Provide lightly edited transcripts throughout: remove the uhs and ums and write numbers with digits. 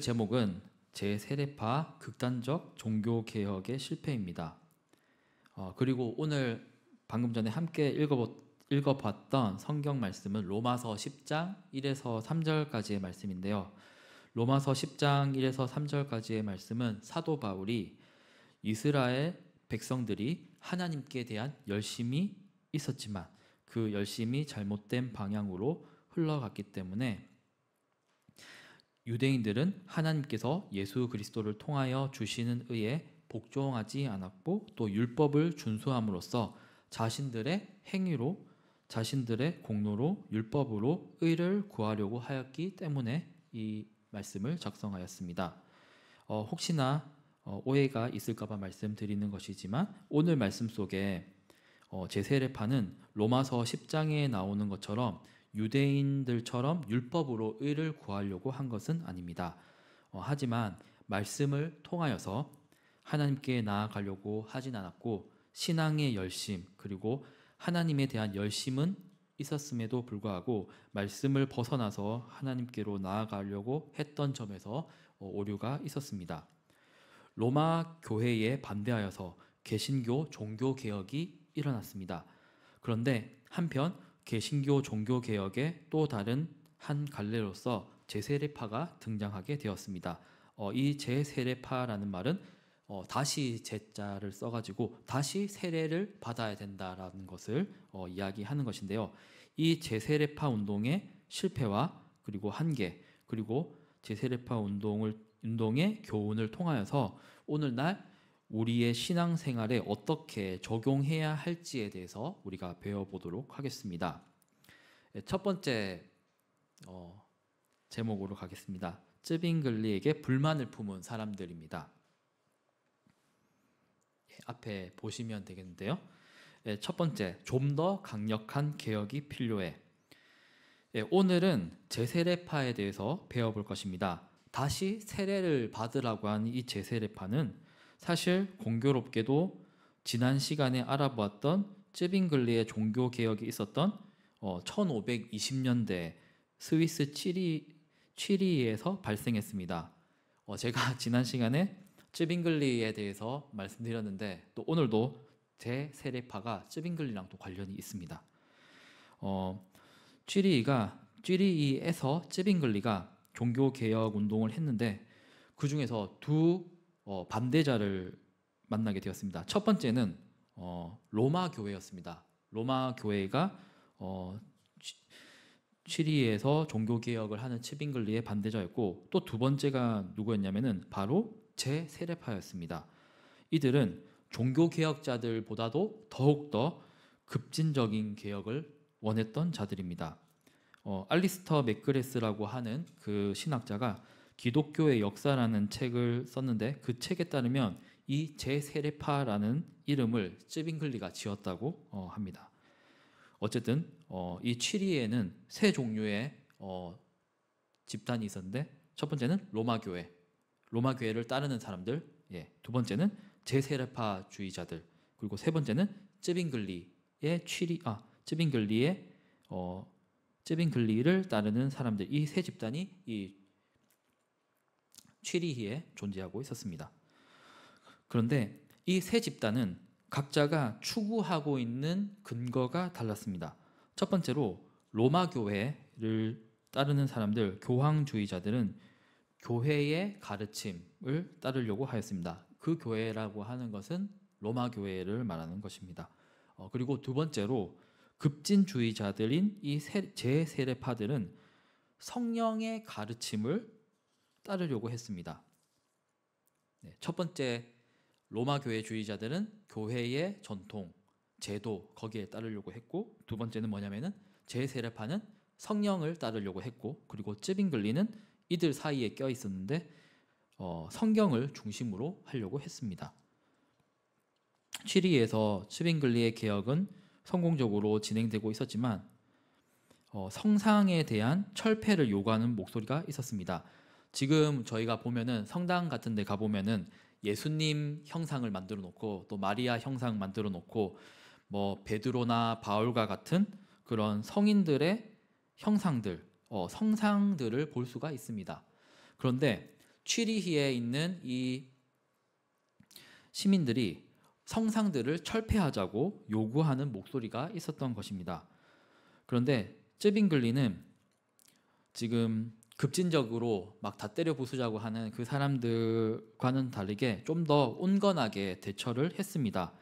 제목은 제세례파 극단적 종교개혁의 실패입니다. 그리고 오늘 방금 전에 함께 읽어봤던 성경 말씀은 로마서 10장 1에서 3절까지의 말씀인데요. 로마서 10장 1에서 3절까지의 말씀은 사도 바울이 이스라엘 백성들이 하나님께 대한 열심이 있었지만 그 열심이 잘못된 방향으로 흘러갔기 때문에 유대인들은 하나님께서 예수 그리스도를 통하여 주시는 의에 복종하지 않았고 또 율법을 준수함으로써 자신들의 행위로 자신들의 공로로 율법으로 의를 구하려고 하였기 때문에 이 말씀을 작성하였습니다. 혹시나 오해가 있을까봐 말씀드리는 것이지만 오늘 말씀 속에 제세례파는 로마서 10장에 나오는 것처럼 유대인들처럼 율법으로 의를 구하려고 한 것은 아닙니다. 하지만 말씀을 통하여서 하나님께 나아가려고 하진 않았고 신앙의 열심 그리고 하나님에 대한 열심은 있었음에도 불구하고 말씀을 벗어나서 하나님께로 나아가려고 했던 점에서 오류가 있었습니다. 로마 교회에 반대하여서 개신교 종교개혁이 일어났습니다. 그런데 한편 개신교 종교개혁의 또 다른 한 갈래로서 제세례파가 등장하게 되었습니다. 이 제세례파라는 말은 다시 제자를 써가지고 다시 세례를 받아야 된다라는 것을 이야기하는 것인데요. 이 제세례파 운동의 실패와 그리고 한계 그리고 제세례파 운동의 교훈을 통하여서 오늘날 우리의 신앙생활에 어떻게 적용해야 할지에 대해서 우리가 배워보도록 하겠습니다. 첫 번째 제목으로 가겠습니다. 쯔빙글리에게 불만을 품은 사람들입니다. 앞에 보시면 되겠는데요. 첫 번째, 좀 더 강력한 개혁이 필요해. 오늘은 제세례파에 대해서 배워볼 것입니다. 다시 세례를 받으라고 한 이 제세례파는 사실 공교롭게도 지난 시간에 알아보았던 쯔빙글리의 종교개혁이 있었던 1520년대 스위스 취리히에서 발생했습니다. 제가 지난 시간에 쯔빙글리에 대해서 말씀드렸는데 또 오늘도 제세례파가 쯔빙글리랑 또 관련이 있습니다. 취리히에서 쯔빙글리가 종교개혁 운동을 했는데 그 중에서 두 반대자를 만나게 되었습니다. 첫 번째는 로마 교회였습니다. 로마 교회가 취리히에서 종교개혁을 하는 쯔빙글리의 반대자였고 또 두 번째가 누구였냐면은 바로 제세례파였습니다. 이들은 종교개혁자들보다도 더욱더 급진적인 개혁을 원했던 자들입니다. 알리스터 맥그레스라고 하는 그 신학자가 기독교의 역사라는 책을 썼는데 그 책에 따르면 이 제세례파라는 이름을 쯔빙글리가 지었다고 합니다. 어쨌든 이 취리히에는 세 종류의 집단이 있었는데 첫 번째는 로마 교회를 따르는 사람들, 두 번째는 제세례파주의자들, 그리고 세 번째는 쯔빙글리를 따르는 사람들. 이 세 집단이 이 취리히에 존재하고 있었습니다. 그런데 이 세 집단은 각자가 추구하고 있는 근거가 달랐습니다. 첫 번째로 로마 교회를 따르는 사람들, 교황주의자들은 교회의 가르침을 따르려고 하였습니다. 그 교회라고 하는 것은 로마 교회를 말하는 것입니다. 그리고 두 번째로 급진주의자들인 이 제세례파들은 성령의 가르침을 따르려고 했습니다. 첫 번째 로마 교회주의자들은 교회의 전통, 제도 거기에 따르려고 했고 두 번째는 뭐냐면은 제세례파는 성령을 따르려고 했고 그리고 쯔빙글리는 이들 사이에 껴 있었는데 성경을 중심으로 하려고 했습니다. 취리히에서 쯔빙글리의 개혁은 성공적으로 진행되고 있었지만 성상에 대한 철폐를 요구하는 목소리가 있었습니다. 지금 저희가 보면은 성당 같은 데 가보면은 예수님 형상을 만들어 놓고 또 마리아 형상 만들어 놓고 뭐 베드로나 바울과 같은 그런 성인들의 형상들, 성상들을 볼 수가 있습니다. 그런데 취리히에 있는 이 시민들이 성상들을 철폐하자고 요구하는 목소리가 있었던 것입니다. 그런데 쯔빙글리는 지금 급진적으로 막 다 때려 부수자고 하는 그 사람들과는 다르게 좀 더 온건하게 대처를 했습니다.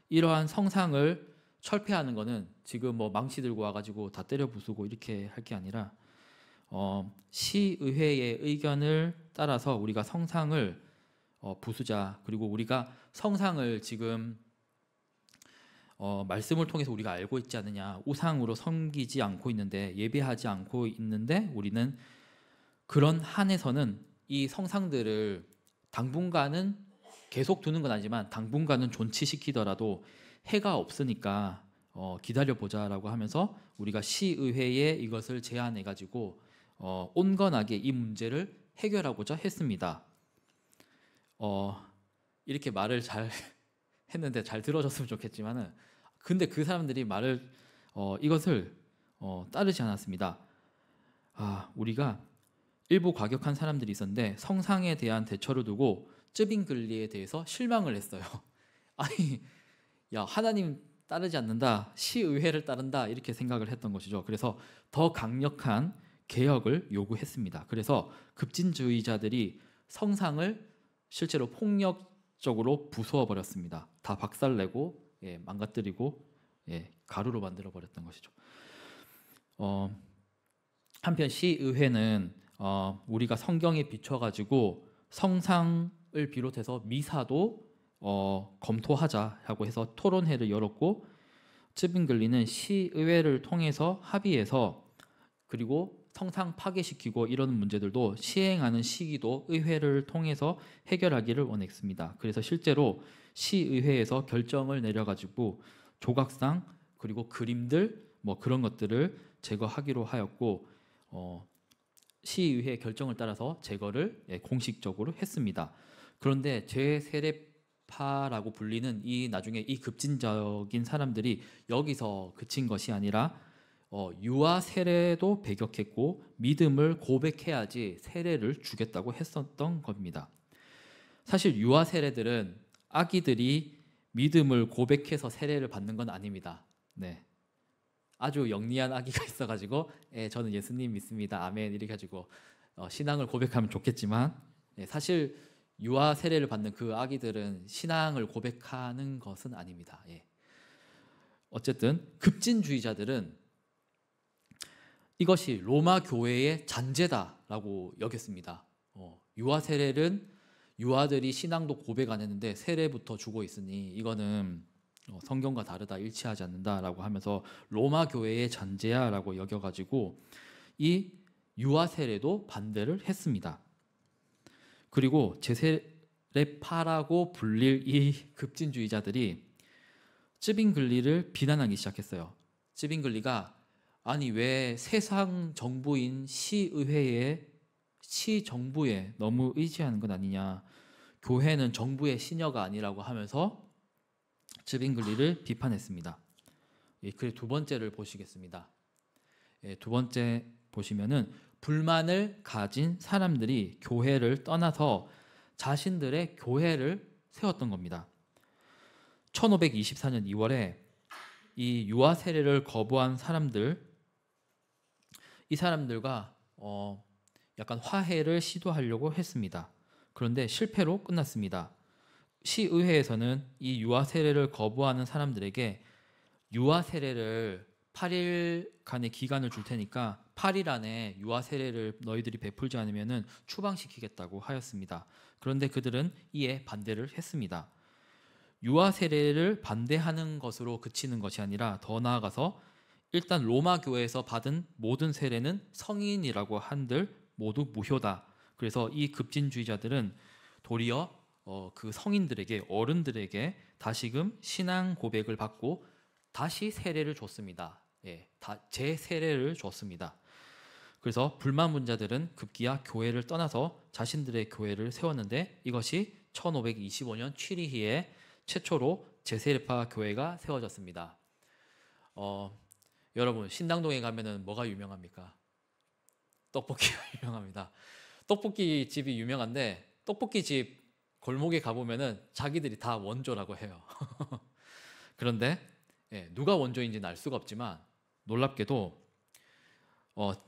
이러한 성상을 철폐하는 거는 지금 뭐 망치 들고 와가지고 다 때려 부수고 이렇게 할 게 아니라 시의회의 의견을 따라서 우리가 성상을 부수자, 그리고 우리가 성상을 지금 말씀을 통해서 우리가 알고 있지 않느냐, 우상으로 섬기지 않고 있는데, 예배하지 않고 있는데, 우리는 그런 한에서는 이 성상들을 당분간은 계속 두는 건 아니지만 당분간은 존치시키더라도 해가 없으니까 기다려보자라고 하면서 우리가 시의회에 이것을 제안해 가지고 온건하게 이 문제를 해결하고자 했습니다. 이렇게 말을 잘 했는데 잘 들어줬으면 좋겠지만은, 근데 그 사람들이 말을 이것을 따르지 않았습니다. 우리가 일부 과격한 사람들이 있었는데 성상에 대한 대처를 두고 쯔빙글리에 대해서 실망을 했어요. 아니, 야, 하나님 따르지 않는다, 시의회를 따른다, 이렇게 생각을 했던 것이죠. 그래서 더 강력한 개혁을 요구했습니다. 그래서 급진주의자들이 성상을 실제로 폭력적으로 부수어 버렸습니다. 다 박살내고 망가뜨리고 가루로 만들어 버렸던 것이죠. 한편 시의회는 우리가 성경에 비춰가지고 성상을 비롯해서 미사도 검토하자라고 해서 토론회를 열었고, 쯔빙글리는 시의회를 통해서 합의해서, 그리고 성상 파괴시키고 이런 문제들도 시행하는 시기도 의회를 통해서 해결하기를 원했습니다. 그래서 실제로 시의회에서 결정을 내려가지고 조각상 그리고 그림들 뭐 그런 것들을 제거하기로 하였고, 시의회 결정을 따라서 제거를 공식적으로 했습니다. 그런데 제세례파라고 불리는 이 나중에 이 급진적인 사람들이 여기서 그친 것이 아니라 유아 세례도 배격했고 믿음을 고백해야지 세례를 주겠다고 했었던 겁니다. 사실 유아 세례들은 아기들이 믿음을 고백해서 세례를 받는 건 아닙니다. 네. 아주 영리한 아기가 있어가지고 저는 예수님 믿습니다, 아멘, 이렇게 가지고 신앙을 고백하면 좋겠지만, 사실 유아 세례를 받는 그 아기들은 신앙을 고백하는 것은 아닙니다. 어쨌든 급진주의자들은 이것이 로마 교회의 잔재다라고 여겼습니다. 유아 세례는 유아들이 신앙도 고백 안 했는데 세례부터 주고 있으니 이거는 성경과 다르다, 일치하지 않는다라고 하면서 로마 교회의 잔재야라고 여겨가지고 이 유아 세례도 반대를 했습니다. 그리고 제세례파라고 불릴 이 급진주의자들이 쯔빙글리를 비난하기 시작했어요. 쯔빙글리가 아니 왜 세상 정부인 시정부에 너무 의지하는 건 아니냐, 교회는 정부의 시녀가 아니라고 하면서 쯔빙글리를 비판했습니다. 그 두 번째를 보시겠습니다. 두 번째 보시면은 불만을 가진 사람들이 교회를 떠나서 자신들의 교회를 세웠던 겁니다. 1524년 2월에 이 유아 세례를 거부한 사람들, 이 사람들과 약간 화해를 시도하려고 했습니다. 그런데 실패로 끝났습니다. 시의회에서는 이 유아 세례를 거부하는 사람들에게 유아 세례를 8일간의 기간을 줄 테니까 8일 안에 유아 세례를 너희들이 베풀지 않으면 추방시키겠다고 하였습니다. 그런데 그들은 이에 반대를 했습니다. 유아 세례를 반대하는 것으로 그치는 것이 아니라 더 나아가서 일단 로마 교회에서 받은 모든 세례는 성인이라고 한들 모두 무효다. 그래서 이 급진주의자들은 도리어 그 성인들에게, 어른들에게 다시금 신앙 고백을 받고 다시 세례를 줬습니다. 재세례를 줬습니다. 그래서 불만분자들은 급기야 교회를 떠나서 자신들의 교회를 세웠는데, 이것이 1525년 취리히에 최초로 제세례파 교회가 세워졌습니다. 여러분, 신당동에 가면은 뭐가 유명합니까? 떡볶이가 유명합니다. 떡볶이 집이 유명한데 떡볶이 집 골목에 가보면은 자기들이 다 원조라고 해요. 그런데 누가 원조인지는 알 수가 없지만 놀랍게도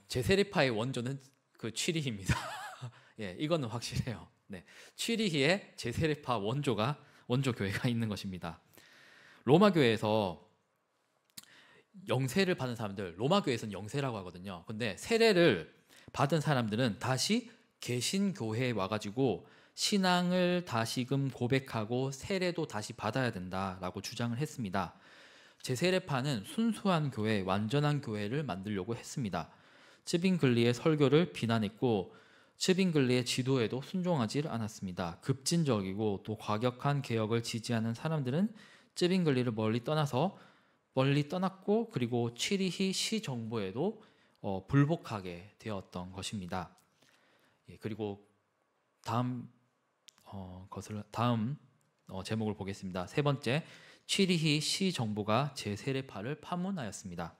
제세례파의 원조는 그 취리히입니다. 이거는 확실해요. 네, 취리히에 제세례파 원조 교회가 있는 것입니다. 로마 교회에서 영세를 받은 사람들, 로마 교회에서는 영세라고 하거든요. 근데 세례를 받은 사람들은 다시 개신교회에 와가지고 신앙을 다시금 고백하고 세례도 다시 받아야 된다라고 주장을 했습니다. 제세례파는 순수한 교회, 완전한 교회를 만들려고 했습니다. 츠빙글리의 설교를 비난했고 츠빙글리의 지도에도 순종하지 않았습니다. 급진적이고 또 과격한 개혁을 지지하는 사람들은 츠빙글리를 멀리 떠났고 그리고 취리히 시 정부에도 불복하게 되었던 것입니다. 그리고 다음 제목을 보겠습니다. 세 번째, 취리히 시 정부가 제세례파를 파문하였습니다.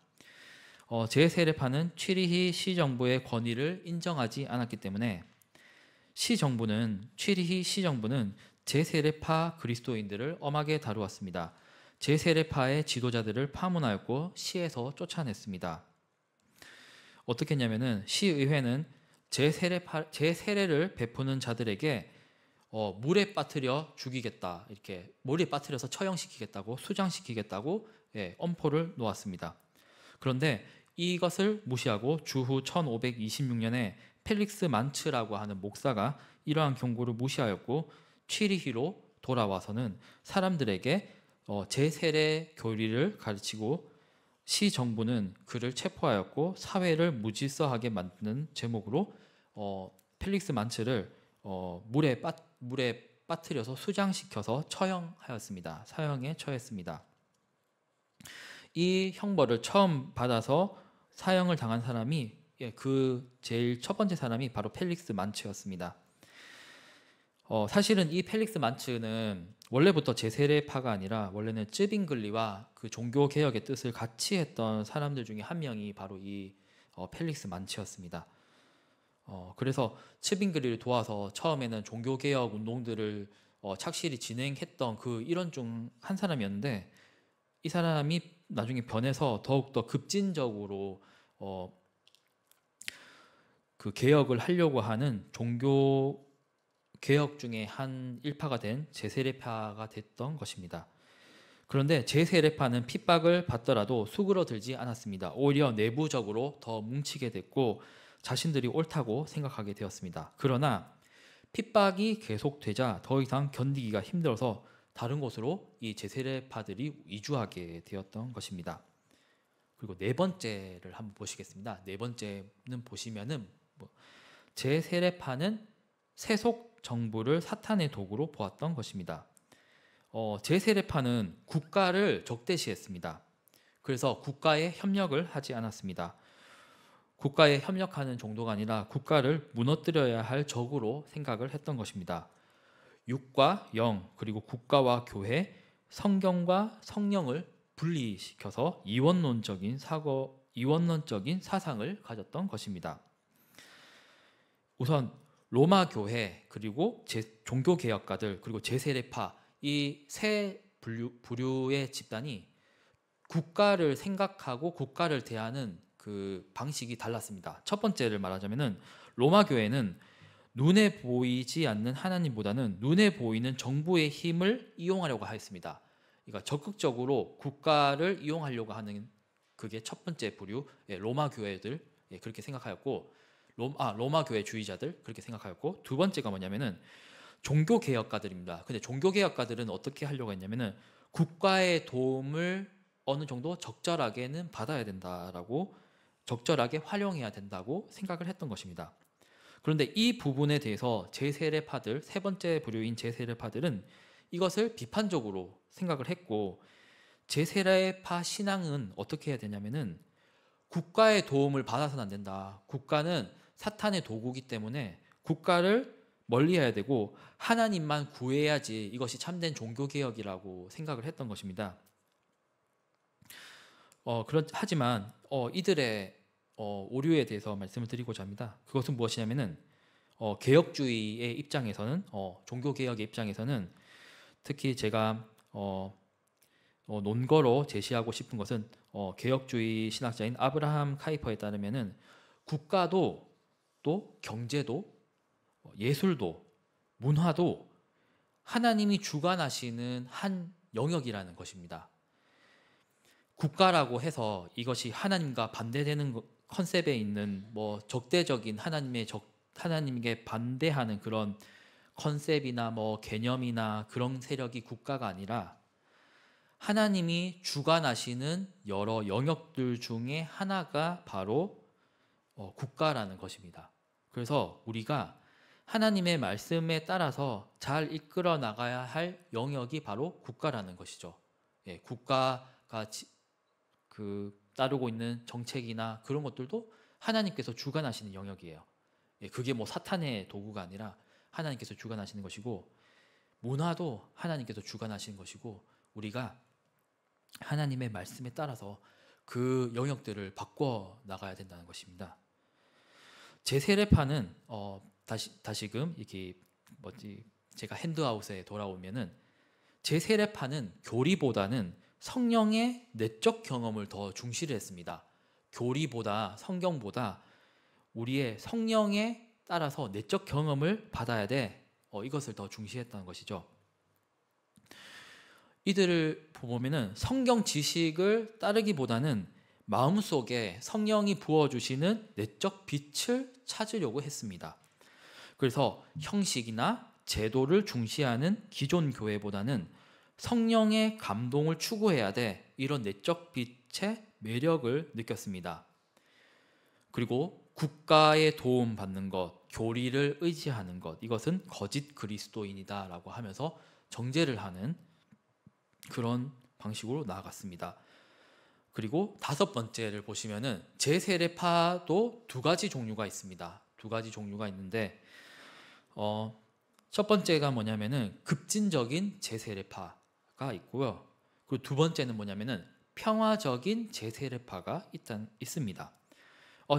제세례파는 취리히 시 정부의 권위를 인정하지 않았기 때문에 취리히 시 정부는 제세례파 그리스도인들을 엄하게 다루었습니다. 제세례파의 지도자들을 파문하였고 시에서 쫓아냈습니다. 어떻게 했냐면은 시의회는 제세례를 베푸는 자들에게 물에 빠뜨려 죽이겠다, 이렇게 물에 빠뜨려서 처형시키겠다고, 수장시키겠다고 엄포를 놓았습니다. 그런데 이것을 무시하고 주후 1526년에 펠릭스 만츠라고 하는 목사가 이러한 경고를 무시하였고 취리히로 돌아와서는 사람들에게 제세례 교리를 가르치고 시 정부는 그를 체포하였고 사회를 무질서하게 만드는 제목으로 펠릭스 만츠를 물에 빠뜨려서 수장시켜서 처형하였습니다. 사형에 처했습니다. 이 형벌을 처음 받아서 사형을 당한 사람이 그 제일 첫 번째 사람이 바로 펠릭스 만츠였습니다. 사실은 이 펠릭스 만츠는 원래부터 제세례파가 아니라 원래는 쯔빙글리와 그 종교 개혁의 뜻을 같이 했던 사람들 중에 한 명이 바로 이 펠릭스 만츠였습니다. 그래서 쯔빙글리를 도와서 처음에는 종교 개혁 운동들을 착실히 진행했던 그 일원 중 한 사람이었는데 이 사람이 나중에 변해서 더욱더 급진적으로 그 개혁을 하려고 하는 종교 개혁 중에 한 일파가 된 제세례파가 됐던 것입니다. 그런데 제세례파는 핍박을 받더라도 수그러들지 않았습니다. 오히려 내부적으로 더 뭉치게 됐고 자신들이 옳다고 생각하게 되었습니다. 그러나 핍박이 계속되자 더 이상 견디기가 힘들어서 다른 곳으로 이 제세례파들이 이주하게 되었던 것입니다. 그리고 네 번째를 한번 보시겠습니다. 네 번째는 보시면은 제세례파는 세속 정부를 사탄의 도구로 보았던 것입니다. 제세례파는 국가를 적대시했습니다. 그래서 국가에 협력을 하지 않았습니다. 국가에 협력하는 정도가 아니라 국가를 무너뜨려야 할 적으로 생각을 했던 것입니다. 육과 영, 그리고 국가와 교회, 성경과 성령을 분리시켜서 이원론적인 사상을 가졌던 것입니다. 우선 로마 교회, 그리고 종교 개혁가들, 그리고 제세례파, 이 세 부류의 집단이 국가를 생각하고 국가를 대하는 그 방식이 달랐습니다. 첫 번째를 말하자면은 로마 교회는 눈에 보이지 않는 하나님보다는 눈에 보이는 정부의 힘을 이용하려고 했습니다. 그러니까 적극적으로 국가를 이용하려고 하는 그게 첫 번째 부류, 로마 교회들 그렇게 생각하였고, 로마 교회 주의자들 그렇게 생각하였고, 두 번째가 뭐냐면은 종교 개혁가들입니다. 근데 종교 개혁가들은 어떻게 하려고 했냐면은 국가의 도움을 어느 정도 적절하게는 받아야 된다라고, 적절하게 활용해야 된다고 생각을 했던 것입니다. 그런데 이 부분에 대해서 제세례파들, 세 번째 부류인 제세례파들은 이것을 비판적으로 생각을 했고, 제세례파 신앙은 어떻게 해야 되냐면은 국가의 도움을 받아서는 안 된다. 국가는 사탄의 도구이기 때문에 국가를 멀리해야 되고 하나님만 구해야지 이것이 참된 종교개혁이라고 생각을 했던 것입니다. 하지만 이들의 오류에 대해서 말씀을 드리고자 합니다. 그것은 무엇이냐면은 개혁주의의 입장에서는 종교 개혁의 입장에서는 특히 제가 논거로 제시하고 싶은 것은 개혁주의 신학자인 아브라함 카이퍼에 따르면은 국가도 또 경제도 예술도 문화도 하나님이 주관하시는 한 영역이라는 것입니다. 국가라고 해서 이것이 하나님과 반대되는 컨셉에 있는 뭐 적대적인 하나님에게 반대하는 그런 컨셉이나 뭐 개념이나 그런 세력이 국가가 아니라 하나님이 주관하시는 여러 영역들 중에 하나가 바로 국가라는 것입니다. 그래서 우리가 하나님의 말씀에 따라서 잘 이끌어 나가야 할 영역이 바로 국가라는 것이죠. 예, 국가가 따르고 있는 정책이나 그런 것들도 하나님께서 주관하시는 영역이에요. 예, 그게 뭐 사탄의 도구가 아니라 하나님께서 주관하시는 것이고, 문화도 하나님께서 주관하시는 것이고, 우리가 하나님의 말씀에 따라서 그 영역들을 바꿔 나가야 된다는 것입니다. 제세례파는 다시금 이렇게 제가 핸드아웃에 돌아오면은 제세례파는 교리보다는 성령의 내적 경험을 더 중시를 했습니다. 교리보다 성경보다 우리의 성령에 따라서 내적 경험을 받아야 돼. 이것을 더 중시했다는 것이죠. 이들을 보면은 성경 지식을 따르기보다는 마음속에 성령이 부어주시는 내적 빛을 찾으려고 했습니다. 그래서 형식이나 제도를 중시하는 기존 교회보다는 성령의 감동을 추구해야 돼. 이런 내적 빛의 매력을 느꼈습니다. 그리고 국가의 도움 받는 것, 교리를 의지하는 것, 이것은 거짓 그리스도인이다 라고 하면서 정죄를 하는 그런 방식으로 나아갔습니다. 그리고 다섯 번째를 보시면은 제세례파도 두 가지 종류가 있습니다. 두 가지 종류가 있는데 첫 번째가 뭐냐면은 급진적인 제세례파가 있고요. 그리고 두 번째는 뭐냐면은 평화적인 제세례파가 있습니다.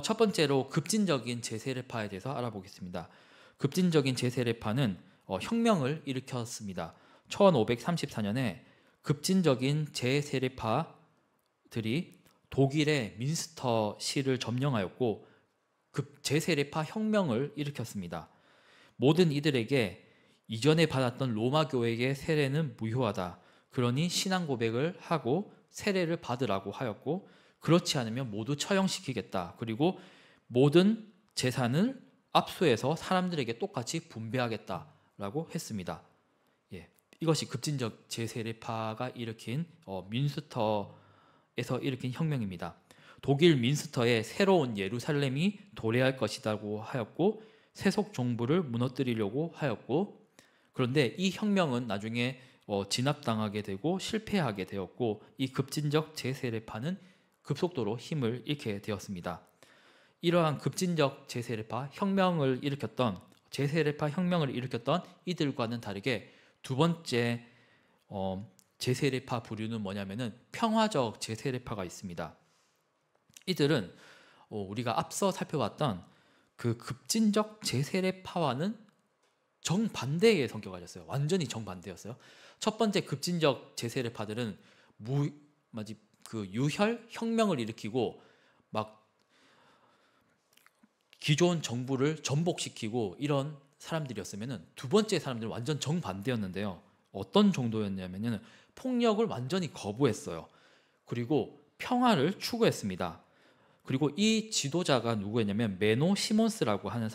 첫 번째로 급진적인 제세례파에 대해서 알아보겠습니다. 급진적인 제세례파는 혁명을 일으켰습니다. 1534년에 급진적인 제세례파들이 독일의 민스터 시를 점령하였고 제세례파 혁명을 일으켰습니다. 모든 이들에게 이전에 받았던 로마 교회의 세례는 무효하다. 그러니 신앙 고백을 하고 세례를 받으라고 하였고, 그렇지 않으면 모두 처형시키겠다. 그리고 모든 재산을 압수해서 사람들에게 똑같이 분배하겠다라고 했습니다. 예, 이것이 급진적 제세례파가 일으킨 민스터에서 일으킨 혁명입니다. 독일 민스터에 새로운 예루살렘이 도래할 것이라고 하였고, 세속 정부를 무너뜨리려고 하였고, 그런데 이 혁명은 나중에 진압당하게 되고 실패하게 되었고, 이 급진적 제세례파는 급속도로 힘을 잃게 되었습니다. 이러한 급진적 제세례파 혁명을 일으켰던 이들과는 다르게 두 번째 제세례파 부류는 뭐냐면은 평화적 제세례파가 있습니다. 이들은 우리가 앞서 살펴봤던 그 급진적 제세례파와는 정반대의 성격을 가졌어요. 완전히 정반대였어요. 첫 번째 급진적 제세례파들은 유혈 혁명을 일으키고 막 기존 정부를 전복시키고 이런 사람들이었으면은, 두 번째 사람들은 완전 정반대였는데요. 어떤 정도였냐면은 폭력을 완전히 거부했어요. 그리고 평화를 추구했습니다. 그리고 이 지도자가 누구였냐면 메노 시몬스라고 하는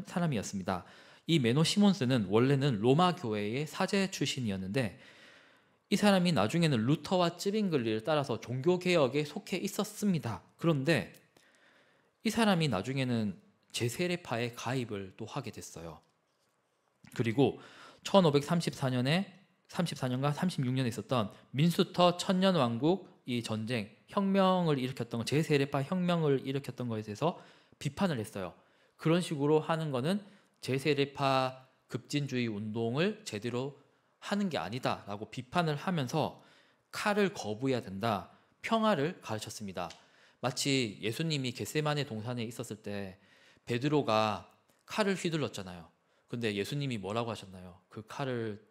사람이었습니다. 이 메노 시몬스는 원래는 로마 교회의 사제 출신이었는데, 이 사람이 나중에는 루터와 쯔빙글리를 따라서 종교개혁에 속해 있었습니다. 그런데 이 사람이 나중에는 제세례파에 가입을 또 하게 됐어요. 그리고 1534년과 36년에 있었던 민수터 천년왕국 이 전쟁, 혁명을 일으켰던 제세례파 혁명을 일으켰던 것에 대해서 비판을 했어요. 그런 식으로 하는 거는 제세례파 급진주의 운동을 제대로 하는 게 아니다라고 비판을 하면서 칼을 거부해야 된다, 평화를 가르쳤습니다. 마치 예수님이 겟세마네 동산에 있었을 때 베드로가 칼을 휘둘렀잖아요. 근데 예수님이 뭐라고 하셨나요? 그 칼을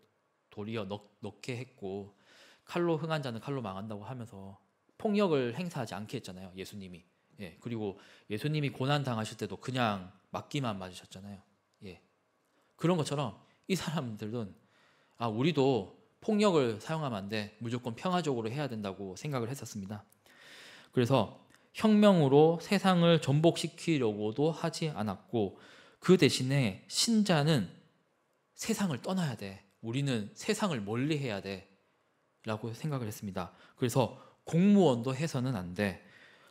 도리어 넣게 했고 칼로 흥한 자는 칼로 망한다고 하면서 폭력을 행사하지 않게 했잖아요. 예수님이. 예, 그리고 예수님이 고난 당하실 때도 그냥 맞기만 맞으셨잖아요. 예, 그런 것처럼 이 사람들은 우리도 폭력을 사용하면 안 돼. 무조건 평화적으로 해야 된다고 생각을 했었습니다. 그래서 혁명으로 세상을 전복시키려고도 하지 않았고 그 대신에 신자는 세상을 떠나야 돼. 우리는 세상을 멀리해야 돼. 라고 생각을 했습니다. 그래서 공무원도 해서는 안 돼.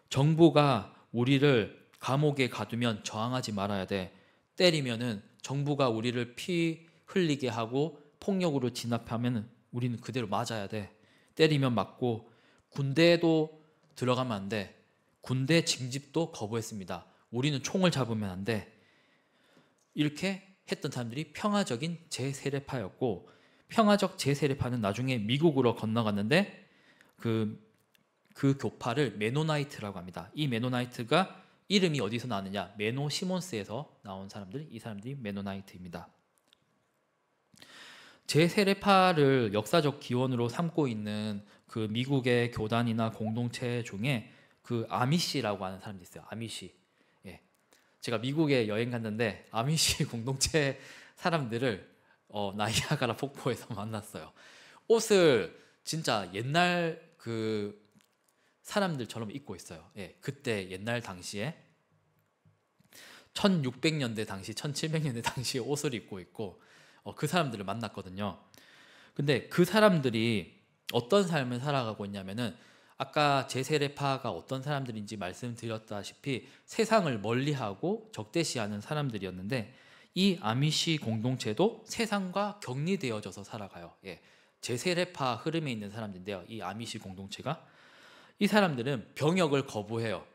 정부가 우리를 감옥에 가두면 저항하지 말아야 돼. 때리면은 정부가 우리를 피 흘리게 하고 폭력으로 진압하면 우리는 그대로 맞아야 돼. 때리면 맞고 군대에도 들어가면 안 돼. 군대 징집도 거부했습니다. 우리는 총을 잡으면 안 돼. 이렇게 했던 사람들이 평화적인 제세례파였고 평화적 제세례파는 나중에 미국으로 건너갔는데 그 교파를 메노나이트라고 합니다. 이 메노나이트가 이름이 어디서 나왔느냐? 메노 시몬스에서 나온 사람들이 이 사람들이 메노나이트입니다. 제세례파를 역사적 기원으로 삼고 있는 그 미국의 교단이나 공동체 중에 그 아미시라고 하는 사람들이 있어요. 아미시. 예. 제가 미국에 여행 갔는데 아미시 공동체 사람들을 나이아가라 폭포에서 만났어요. 옷을 진짜 옛날 그 사람들처럼 입고 있어요. 예, 그때 옛날 당시에 1600년대 당시, 1700년대 당시에 옷을 입고 있고 그 사람들을 만났거든요. 근데 그 사람들이 어떤 삶을 살아가고 있냐면은 아까 제세례파가 어떤 사람들인지 말씀드렸다시피 세상을 멀리하고 적대시하는 사람들이었는데 이 아미시 공동체도 세상과 격리되어져서 살아가요. 예, 제세례파 흐름에 있는 사람들인데요. 이 아미시 공동체가 이 사람들은 병역을 거부해요.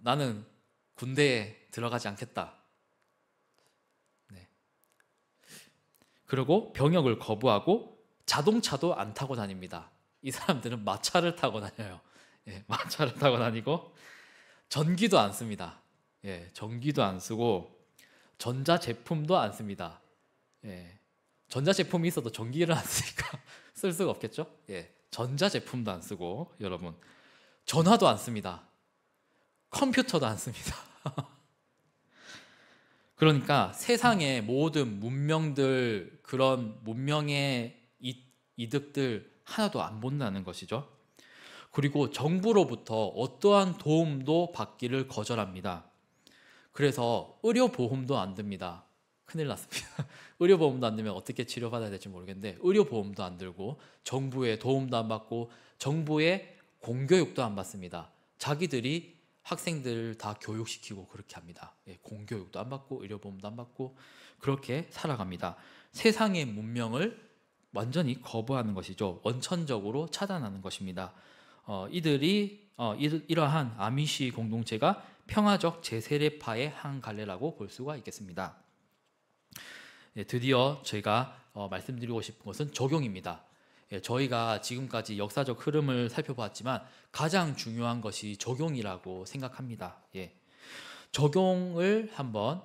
나는 군대에 들어가지 않겠다. 네. 그리고 병역을 거부하고 자동차도 안 타고 다닙니다. 이 사람들은 마차를 타고 다녀요. 예, 마차를 타고 다니고 전기도 안 씁니다. 예, 전기도 안 쓰고 전자제품도 안 씁니다. 예, 전자제품이 있어도 전기를 안 쓰니까 쓸 수가 없겠죠? 예, 전자제품도 안 쓰고 여러분 전화도 안 씁니다. 컴퓨터도 안 씁니다. 그러니까 세상의 모든 문명들 그런 문명의 이득들 하나도 안 본다는 것이죠. 그리고 정부로부터 어떠한 도움도 받기를 거절합니다. 그래서 의료보험도 안 듭니다. 큰일 났습니다. 의료보험도 안 들면 어떻게 치료받아야 될지 모르겠는데 의료보험도 안 들고 정부의 도움도 안 받고 정부의 공교육도 안 받습니다. 자기들이 학생들 다 교육시키고 그렇게 합니다. 예, 공교육도 안 받고 의료보험도 안 받고 그렇게 살아갑니다. 세상의 문명을 완전히 거부하는 것이죠. 원천적으로 차단하는 것입니다. 이러한 아미시 공동체가 평화적 제세례파의 한 갈래라고 볼 수가 있겠습니다. 예, 드디어 제가 말씀드리고 싶은 것은 적용입니다. 예, 저희가 지금까지 역사적 흐름을 살펴봤지만 가장 중요한 것이 적용이라고 생각합니다. 예, 적용을 한번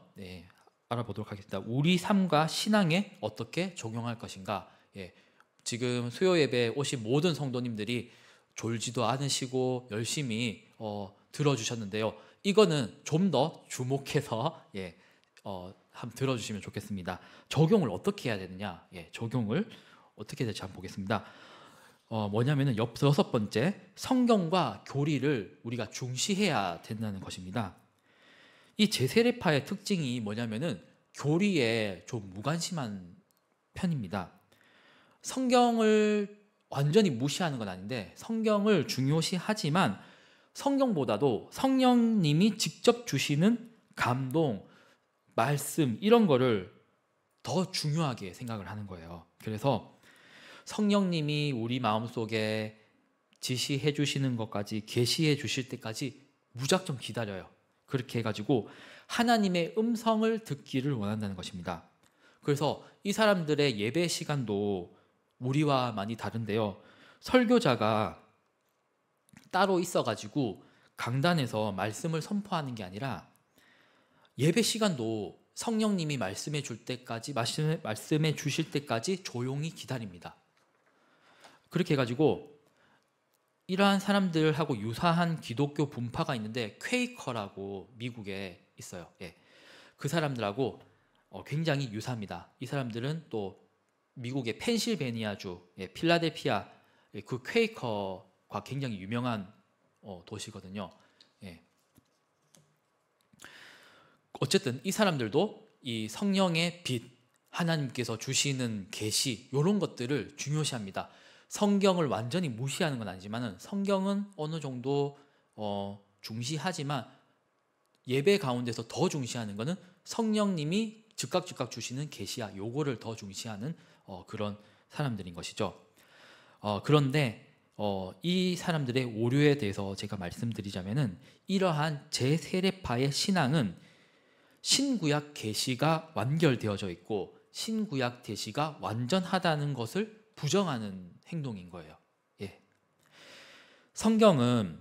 알아보도록 하겠습니다. 우리 삶과 신앙에 어떻게 적용할 것인가. 예, 지금 수요 예배에 오신 모든 성도님들이 졸지도 않으시고 열심히 들어주셨는데요. 이거는 좀 더 주목해서 한번 들어주시면 좋겠습니다. 적용을 어떻게 해야 되느냐? 예, 적용을 어떻게 될지 한번 보겠습니다. 뭐냐면은 여섯 번째, 성경과 교리를 우리가 중시해야 된다는 것입니다. 이 제세례파의 특징이 뭐냐면은 교리에 좀 무관심한 편입니다. 성경을 완전히 무시하는 건 아닌데 성경을 중요시하지만 성경보다도 성령님이 직접 주시는 감동, 말씀 이런 거를 더 중요하게 생각을 하는 거예요. 그래서 성령님이 우리 마음속에 지시해 주시는 것까지 계시해 주실 때까지 무작정 기다려요. 그렇게 해가지고 하나님의 음성을 듣기를 원한다는 것입니다. 그래서 이 사람들의 예배 시간도 우리와 많이 다른데요. 설교자가 따로 있어가지고 강단에서 말씀을 선포하는 게 아니라 예배 시간도 성령님이 말씀해 줄 때까지 말씀해 주실 때까지 조용히 기다립니다. 그렇게 해가지고 이러한 사람들하고 유사한 기독교 분파가 있는데 퀘이커라고 미국에 있어요. 예. 그 사람들하고 굉장히 유사합니다. 이 사람들은 또 미국의 펜실베니아주 필라델피아 그 퀘이커가 굉장히 유명한 도시거든요. 예. 어쨌든 이 사람들도 이 성령의 빛, 하나님께서 주시는 계시 이런 것들을 중요시합니다. 성경을 완전히 무시하는 건 아니지만 성경은 어느 정도 중시하지만 예배 가운데서 더 중시하는 것은 성령님이 즉각 주시는 계시야 요거를 더 중시하는 그런 사람들인 것이죠. 그런데 이 사람들의 오류에 대해서 제가 말씀드리자면은 이러한 제세례파의 신앙은 신구약 계시가 완결되어져 있고 신구약 계시가 완전하다는 것을 부정하는 행동인 거예요. 예. 성경은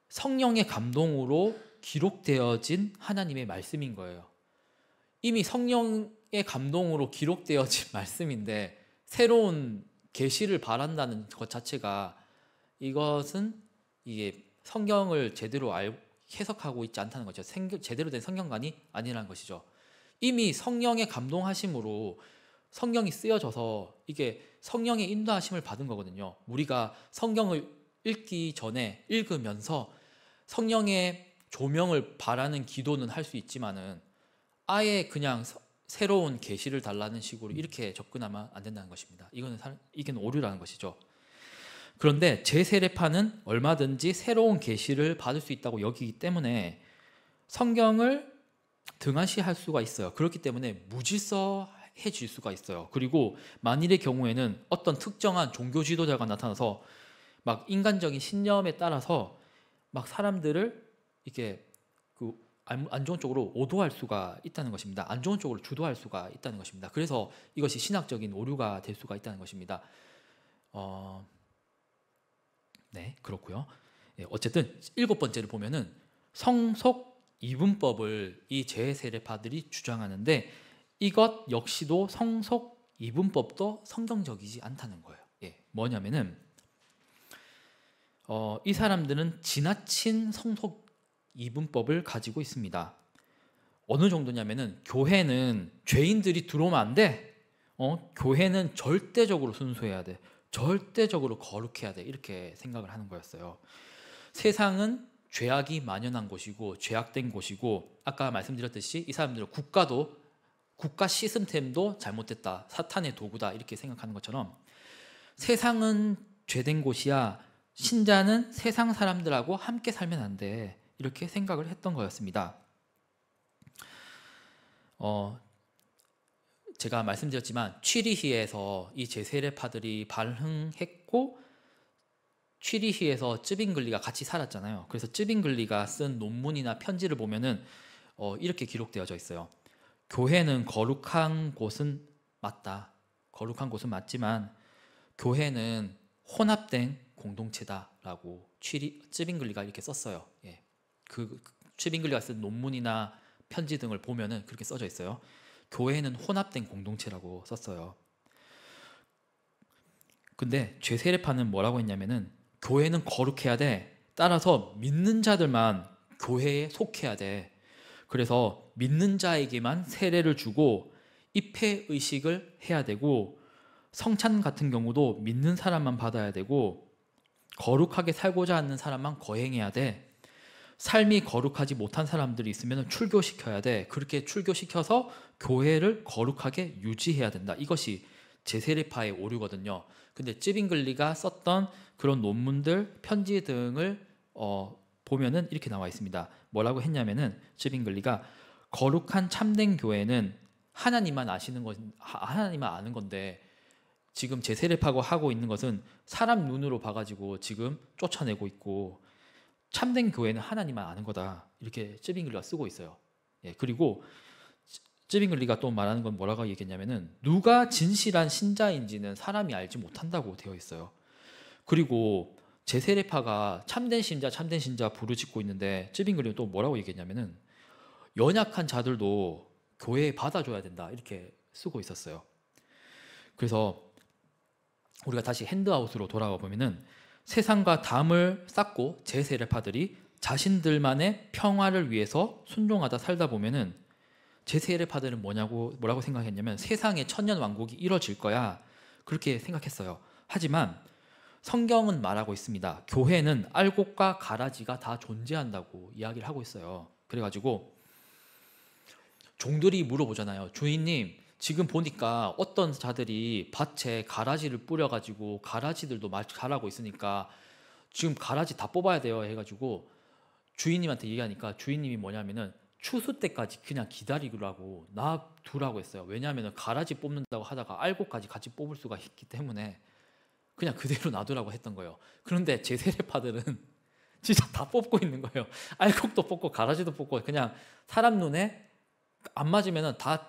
성령의 감동으로 기록되어진 하나님의 말씀인 거예요. 이미 성령의 감동으로 기록되어진 말씀인데 새로운 계시를 바란다는 것 자체가 이것은 이게 성경을 제대로 해석하고 있지 않다는 거죠. 제대로 된 성경관이 아니라는 것이죠. 이미 성령의 감동하심으로 성경이 쓰여져서 이게 성령의 인도하심을 받은 거거든요. 우리가 성경을 읽기 전에 읽으면서 성령의 조명을 바라는 기도는 할 수 있지만은 아예 그냥 새로운 계시를 달라는 식으로 이렇게 접근하면 안 된다는 것입니다. 이게 오류라는 것이죠. 그런데 제세례파는 얼마든지 새로운 계시를 받을 수 있다고 여기기 때문에 성경을 등한시할 수가 있어요. 그렇기 때문에 무질서해질 수가 있어요. 그리고 만일의 경우에는 어떤 특정한 종교 지도자가 나타나서 막 인간적인 신념에 따라서 막 사람들을 이렇게 안 좋은 쪽으로 오도할 수가 있다는 것입니다. 안 좋은 쪽으로 주도할 수가 있다는 것입니다. 그래서 이것이 신학적인 오류가 될 수가 있다는 것입니다. 네, 그렇고요. 예, 어쨌든 7번째를 보면은 성속 이분법을 이 제세례파들이 주장하는데 이것 역시도 성속 이분법도 성경적이지 않다는 거예요. 예, 뭐냐면은 이 사람들은 지나친 성속 이분법을 가지고 있습니다. 어느 정도냐면은 교회는 죄인들이 들어오면 안 돼. 교회는 절대적으로 순수해야 돼. 절대적으로 거룩해야 돼. 이렇게 생각을 하는 거였어요. 세상은 죄악이 만연한 곳이고 죄악된 곳이고 아까 말씀드렸듯이 이 사람들은 국가 시스템도 잘못됐다. 사탄의 도구다. 이렇게 생각하는 것처럼 세상은 죄된 곳이야. 신자는 세상 사람들하고 함께 살면 안 돼. 이렇게 생각을 했던 거였습니다. 제가 말씀드렸지만 취리히에서 이 제세례파들이 발흥했고 취리히에서 쯔빙글리가 같이 살았잖아요. 그래서 쯔빙글리가 쓴 논문이나 편지를 보면은 이렇게 기록되어져 있어요. 교회는 거룩한 곳은 맞다. 거룩한 곳은 맞지만 교회는 혼합된 공동체다라고 쯔빙글리가 이렇게 썼어요. 예. 쯔빙글리가 쓴 논문이나 편지 등을 보면은 그렇게 써져 있어요. 교회는 혼합된 공동체라고 썼어요. 근데 제세례파는 뭐라고 했냐면은 교회는 거룩해야 돼. 따라서 믿는 자들만 교회에 속해야 돼. 그래서 믿는 자에게만 세례를 주고 입회 의식을 해야 되고 성찬 같은 경우도 믿는 사람만 받아야 되고 거룩하게 살고자 하는 사람만 거행해야 돼. 삶이 거룩하지 못한 사람들이 있으면 출교시켜야 돼. 그렇게 출교시켜서 교회를 거룩하게 유지해야 된다. 이것이 제세례파의 오류거든요. 근데 쯔빙글리가 썼던 그런 논문들, 편지 등을 보면은 이렇게 나와 있습니다. 뭐라고 했냐면은 쯔빙글리가 거룩한 참된 교회는 하나님만 아는 건데 지금 제세례파가 하고 있는 것은 사람 눈으로 봐가지고 지금 쫓아내고 있고 참된 교회는 하나님만 아는 거다. 이렇게 쯔빙글리가 쓰고 있어요. 예, 그리고 쯔빙글리가 또 말하는 건 뭐라고 얘기했냐면은 누가 진실한 신자인지는 사람이 알지 못한다고 되어 있어요. 그리고 제세례파가 참된 신자 부르짖고 있는데 쯔빙글리는 또 뭐라고 얘기했냐면은 연약한 자들도 교회에 받아줘야 된다 이렇게 쓰고 있었어요. 그래서 우리가 다시 핸드아웃으로 돌아와 보면은 세상과 담을 쌓고 제세례파들이 자신들만의 평화를 위해서 순종하다 살다 보면은 제세례파들은 뭐라고 생각했냐면 세상의 천년 왕국이 이뤄질 거야 그렇게 생각했어요. 하지만 성경은 말하고 있습니다. 교회는 알곡과 가라지가 다 존재한다고 이야기를 하고 있어요. 그래가지고 종들이 물어보잖아요. 주인님, 지금 보니까 어떤 자들이 밭에 가라지를 뿌려가지고 가라지들도 막 자라고 있으니까 지금 가라지 다 뽑아야 돼요 해가지고 주인님한테 얘기하니까 주인님이 뭐냐면은 추수 때까지 그냥 기다리라고 놔두라고 했어요. 왜냐하면 가라지 뽑는다고 하다가 알곡까지 같이 뽑을 수가 있기 때문에 그냥 그대로 놔두라고 했던 거예요. 그런데 제세례파들은 진짜 다 뽑고 있는 거예요. 알곡도 뽑고 가라지도 뽑고 그냥 사람 눈에 안 맞으면 다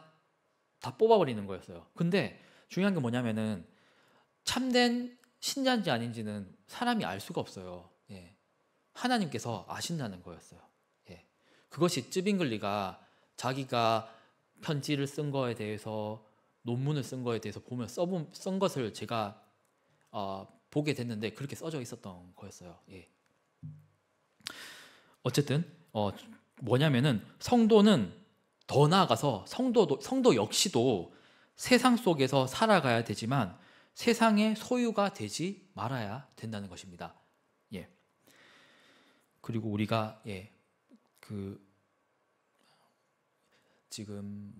뽑아버리는 거였어요. 근데 중요한 게 뭐냐면은 참된 신자인지 아닌지는 사람이 알 수가 없어요. 예. 하나님께서 아신다는 거였어요. 예. 그것이 쯔빙글리가 자기가 편지를 쓴 거에 대해서 논문을 쓴 거에 대해서 보면 쓴 것을 제가 보게 됐는데 그렇게 써져 있었던 거였어요. 예. 어쨌든 뭐냐면은 성도는 더 나아가서 성도 역시도 세상 속에서 살아가야 되지만 세상의 소유가 되지 말아야 된다는 것입니다. 예. 그리고 우리가 지금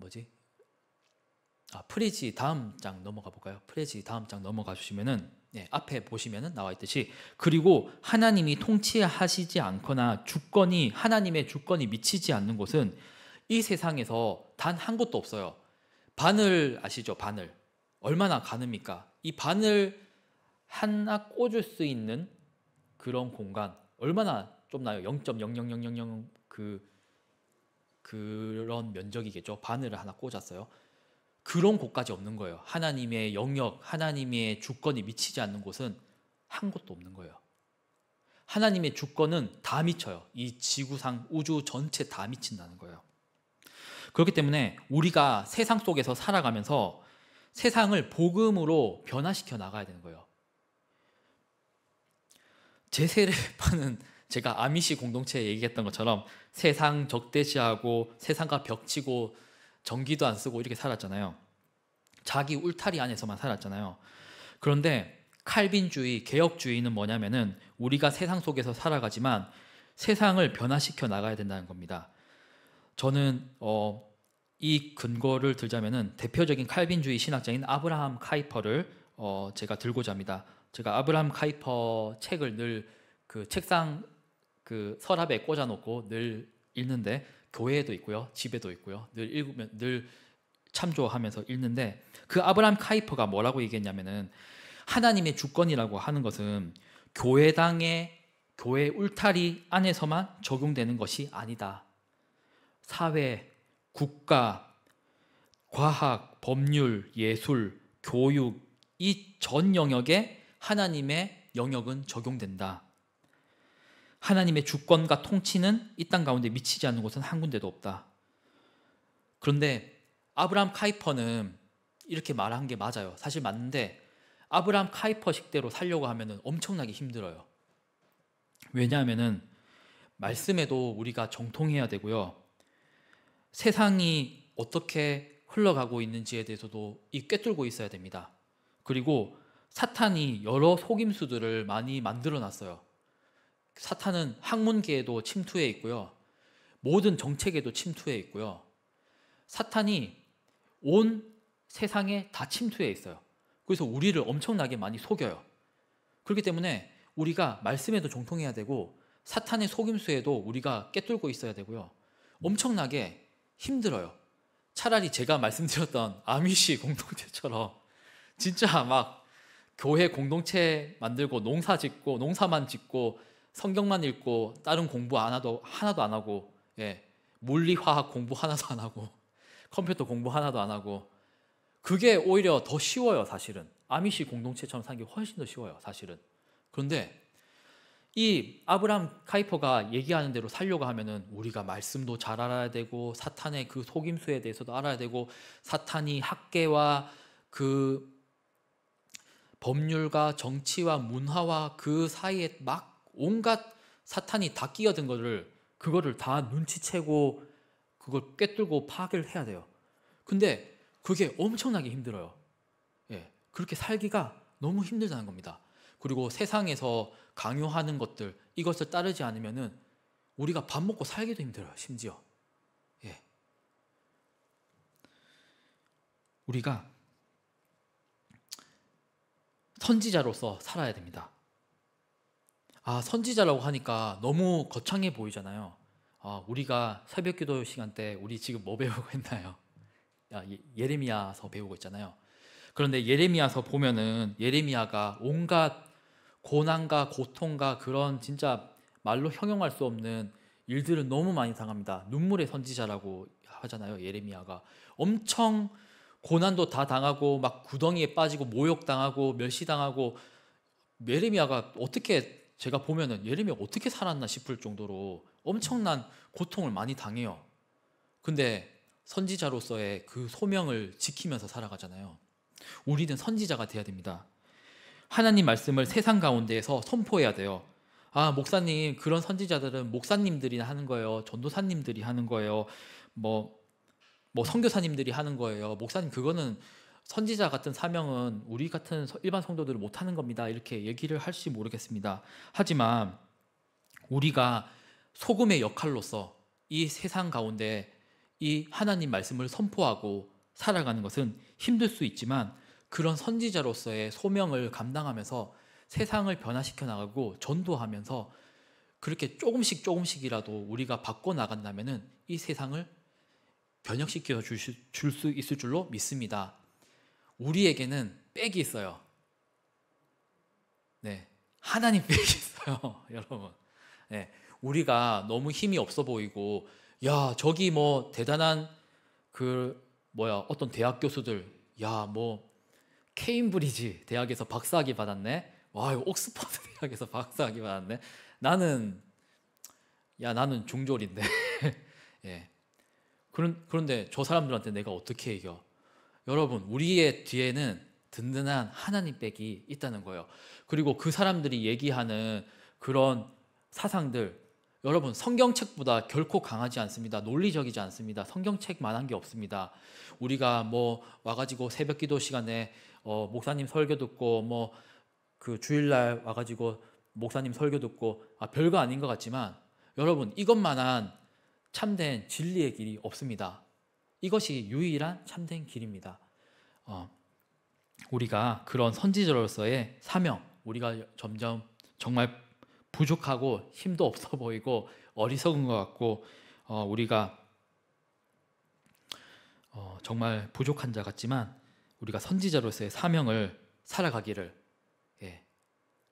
프레지 다음 장 넘어가 볼까요? 프레지 다음 장 넘어가 주시면은 앞에 보시면은 나와 있듯이 그리고 하나님이 통치하시지 않거나 하나님의 주권이 미치지 않는 곳은 이 세상에서 단 한 곳도 없어요. 바늘 아시죠? 바늘 얼마나 가늡니까? 이 바늘 하나 꽂을 수 있는 그런 공간 얼마나 좁나요? 0.00000 그런 면적이겠죠. 바늘을 하나 꽂았어요. 그런 곳까지 없는 거예요. 하나님의 영역, 하나님의 주권이 미치지 않는 곳은 한 곳도 없는 거예요. 하나님의 주권은 다 미쳐요. 이 지구상 우주 전체 다 미친다는 거예요. 그렇기 때문에 우리가 세상 속에서 살아가면서 세상을 복음으로 변화시켜 나가야 되는 거예요. 제세례파는 제가 아미시 공동체에 얘기했던 것처럼 세상 적대시하고 세상과 벽치고 전기도 안 쓰고 이렇게 살았잖아요. 자기 울타리 안에서만 살았잖아요. 그런데 칼빈주의, 개혁주의는 뭐냐면은 우리가 세상 속에서 살아가지만 세상을 변화시켜 나가야 된다는 겁니다. 저는 이 근거를 들자면은 대표적인 칼빈주의 신학자인 아브라함 카이퍼를 제가 들고자 합니다. 제가 아브라함 카이퍼 책을 늘 그 책상 그 서랍에 꽂아놓고 늘 읽는데 교회에도 있고요, 집에도 있고요. 늘 읽으면 늘 참조하면서 읽는데 그 아브라함 카이퍼가 뭐라고 얘기했냐면은 하나님의 주권이라고 하는 것은 교회 울타리 안에서만 적용되는 것이 아니다. 사회, 국가, 과학, 법률, 예술, 교육 이 전 영역에 하나님의 영역은 적용된다. 하나님의 주권과 통치는 이 땅 가운데 미치지 않는 곳은 한 군데도 없다. 그런데 아브라함 카이퍼는 이렇게 말한 게 맞아요. 사실 맞는데 아브라함 카이퍼식대로 살려고 하면 엄청나게 힘들어요. 왜냐하면 말씀에도 우리가 정통해야 되고요. 세상이 어떻게 흘러가고 있는지에 대해서도 꿰뚫고 있어야 됩니다. 그리고 사탄이 여러 속임수들을 많이 만들어 놨어요. 사탄은 학문계에도 침투해 있고요. 모든 정책에도 침투해 있고요. 사탄이 온 세상에 다 침투해 있어요. 그래서 우리를 엄청나게 많이 속여요. 그렇기 때문에 우리가 말씀에도 정통해야 되고 사탄의 속임수에도 우리가 꿰뚫고 있어야 되고요. 엄청나게 힘들어요. 차라리 제가 말씀드렸던 아미시 공동체처럼 진짜 막 교회 공동체 만들고 농사만 짓고 성경만 읽고 다른 공부 하나도 안 하고 물리화학 공부 하나도 안 하고 컴퓨터 공부 하나도 안 하고 그게 오히려 더 쉬워요. 사실은 아미시 공동체처럼 사는 게 훨씬 더 쉬워요. 사실은. 그런데 이 아브라함 카이퍼가 얘기하는 대로 살려고 하면은 우리가 말씀도 잘 알아야 되고 사탄의 그 속임수에 대해서도 알아야 되고 사탄이 학계와 그 법률과 정치와 문화와 그 사이에 막 온갖 사탄이 다 끼어든 그거를 다 눈치채고 그걸 꿰뚫고 파악을 해야 돼요. 근데 그게 엄청나게 힘들어요. 예, 그렇게 살기가 너무 힘들다는 겁니다. 그리고 세상에서 강요하는 것들, 이것을 따르지 않으면은 우리가 밥 먹고 살기도 힘들어요. 심지어. 예. 우리가 선지자로서 살아야 됩니다. 선지자라고 하니까 너무 거창해 보이잖아요. 우리가 새벽기도 시간 때 우리 지금 뭐 배우고 있나요? 예레미야서 배우고 있잖아요. 그런데 예레미야서 보면은 예레미야가 온갖 고난과 고통과 그런 진짜 말로 형용할 수 없는 일들을 너무 많이 당합니다. 눈물의 선지자라고 하잖아요. 예레미야가 엄청 고난도 다 당하고 막 구덩이에 빠지고 모욕당하고 멸시당하고, 예레미야가 어떻게, 제가 보면은 예레미야가 어떻게 살았나 싶을 정도로 엄청난 고통을 많이 당해요. 근데 선지자로서의 그 소명을 지키면서 살아가잖아요. 우리는 선지자가 돼야 됩니다. 하나님 말씀을 세상 가운데에서 선포해야 돼요. 목사님, 그런 선지자들은 목사님들이 하는 거예요. 전도사님들이 하는 거예요. 뭐 선교사님들이 하는 거예요. 목사님, 그거는 선지자 같은 사명은 우리 같은 일반 성도들은 못 하는 겁니다. 이렇게 얘기를 할지 모르겠습니다. 하지만 우리가 소금의 역할로서 이 세상 가운데 이 하나님 말씀을 선포하고 살아가는 것은 힘들 수 있지만, 그런 선지자로서의 소명을 감당하면서 세상을 변화시켜 나가고 전도하면서 그렇게 조금씩이라도 우리가 바꿔 나간다면은 이 세상을 변혁시켜 줄 수 있을 줄로 믿습니다. 우리에게는 백이 있어요. 네, 하나님 백이 있어요, 여러분. 네, 우리가 너무 힘이 없어 보이고, 야, 저기 뭐 대단한 어떤 대학 교수들, 야, 뭐 케임브리지 대학에서 박사학위 받았네. 와, 옥스퍼드 대학에서 박사학위 받았네. 나는 중졸인데. 예. 그런데 저 사람들한테 내가 어떻게 이겨? 여러분, 우리의 뒤에는 든든한 하나님 백이 있다는 거예요. 그리고 그 사람들이 얘기하는 그런 사상들, 여러분, 성경책보다 결코 강하지 않습니다. 논리적이지 않습니다. 성경책만한 게 없습니다. 우리가 뭐 와가지고 새벽기도 시간에 목사님 설교 듣고 그 주일날 와가지고 목사님 설교 듣고 별거 아닌 것 같지만, 여러분, 이것만한 참된 진리의 길이 없습니다. 이것이 유일한 참된 길입니다. 우리가 그런 선지자로서의 사명, 우리가 점점 정말 부족하고 힘도 없어 보이고 어리석은 것 같고, 우리가 정말 부족한 자 같지만 우리가 선지자로서의 사명을 살아가기를,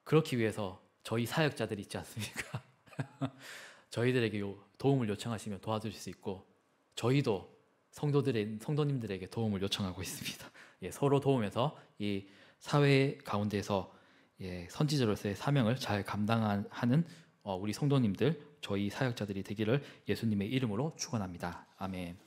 그렇기 위해서 저희 사역자들이 있지 않습니까? 저희들에게 도움을 요청하시면 도와드릴 수 있고, 저희도 성도님들에게 도움을 요청하고 있습니다. 서로 도우면서 이 사회 가운데서 선지자로서의 사명을 잘 감당하는 우리 성도님들, 저희 사역자들이 되기를 예수님의 이름으로 축원합니다. 아멘.